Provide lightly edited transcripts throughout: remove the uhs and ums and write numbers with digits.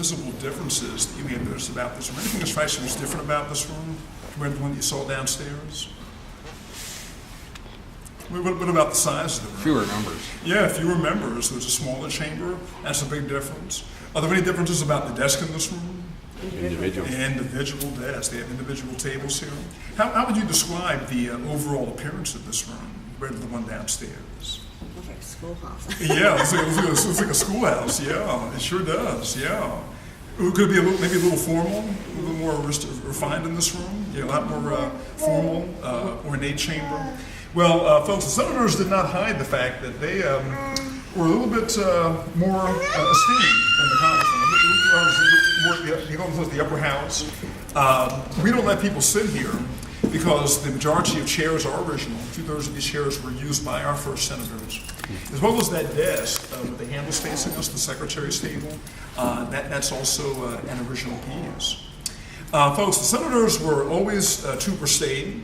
visible differences that you may have noticed about this room? Anything that strikes you as different about this room compared to the one that you saw downstairs? What about the size of the room? Fewer numbers. Yeah, fewer members. There's a smaller chamber. That's a big difference. Are there any differences about the desk in this room? Individual. Individual desks. They have individual tables here. How would you describe the overall appearance of this room compared to the one downstairs? Looks like a schoolhouse. Yeah, it's like a schoolhouse. Yeah, it sure does. Yeah. Could it be maybe a little formal, a little more refined in this room? Yeah, a lot more formal, ornate chamber. Well, folks, the senators did not hide the fact that they were a little bit more esteemed than the congressmen. The upper house. We don't let people sit here because the majority of chairs are original. 2/3 of these chairs were used by our first senators. As well as that desk with the handles facing us, the secretary's table, that's also an original piece. Folks, the senators were always two per state.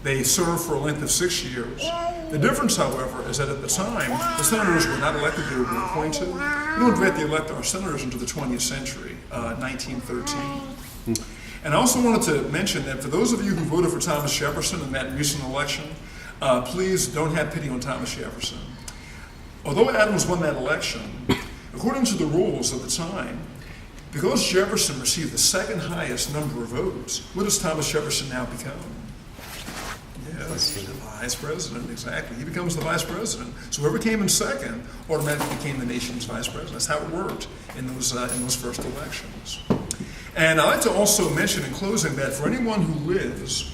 They served for a length of 6 years. The difference, however, is that at the time, the senators were not elected, they were appointed. We don't get to elect our senators into the 20th century, 1913. And I also wanted to mention that for those of you who voted for Thomas Jefferson in that recent election, please don't have pity on Thomas Jefferson. Although Adams won that election, according to the rules of the time, because Jefferson received the second highest number of votes, what does Thomas Jefferson now become? Yes, the vice president, exactly. He becomes the vice president. So whoever came in second automatically became the nation's vice president. That's how it worked in those first elections. And I'd like to also mention in closing that for anyone who lives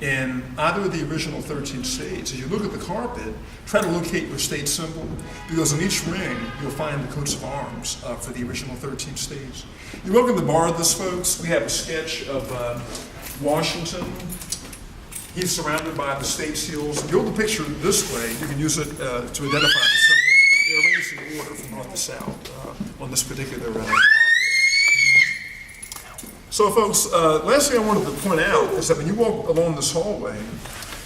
in either of the original 13 states, as you look at the carpet, try to locate your state symbol, because in each ring you'll find the coats of arms for the original 13 states. You're welcome to borrow this, folks. We have a sketch of Washington. He's surrounded by the state seals. If you hold the picture this way, you can use it to identify the symbols. They're arranged in order from north to south on this particular carpet. So folks, last thing I wanted to point out is that when you walk along this hallway,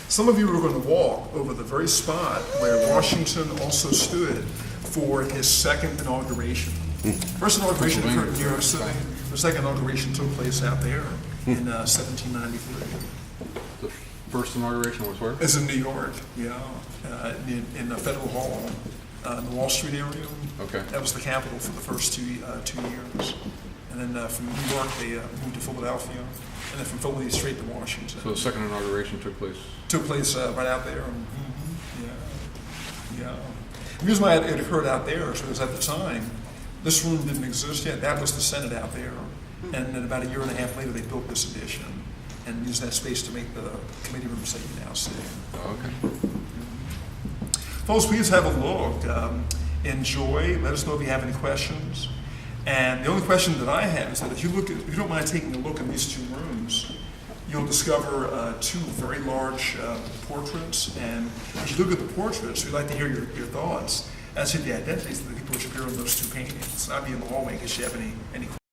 some of you are going to walk over the very spot where Washington also stood for his second inauguration. First inauguration occurred in New York City. The second inauguration took place out there in 1793. The first inauguration was where? It's in New York, yeah, in the Federal Hall, in the Wall Street area. Okay. That was the capital for the first 2 years. And then from New York, they moved to Philadelphia, and then from Philly straight to Washington. So the second inauguration took place? Took place right out there. Yeah. The reason why it occurred out there is because at the time, this room didn't exist yet. That was the Senate out there. And then about a year and a half later, they built this addition and used that space to make the committee rooms that you now see. Okay. Folks, please have a look. Enjoy. Let us know if you have any questions. And the only question that I have is that if you don't mind taking a look in these two rooms, you'll discover two very large portraits. And as you look at the portraits, we'd like to hear your thoughts as to the identities of the people which appear in those two paintings. I'll be in the hallway in case you have any questions.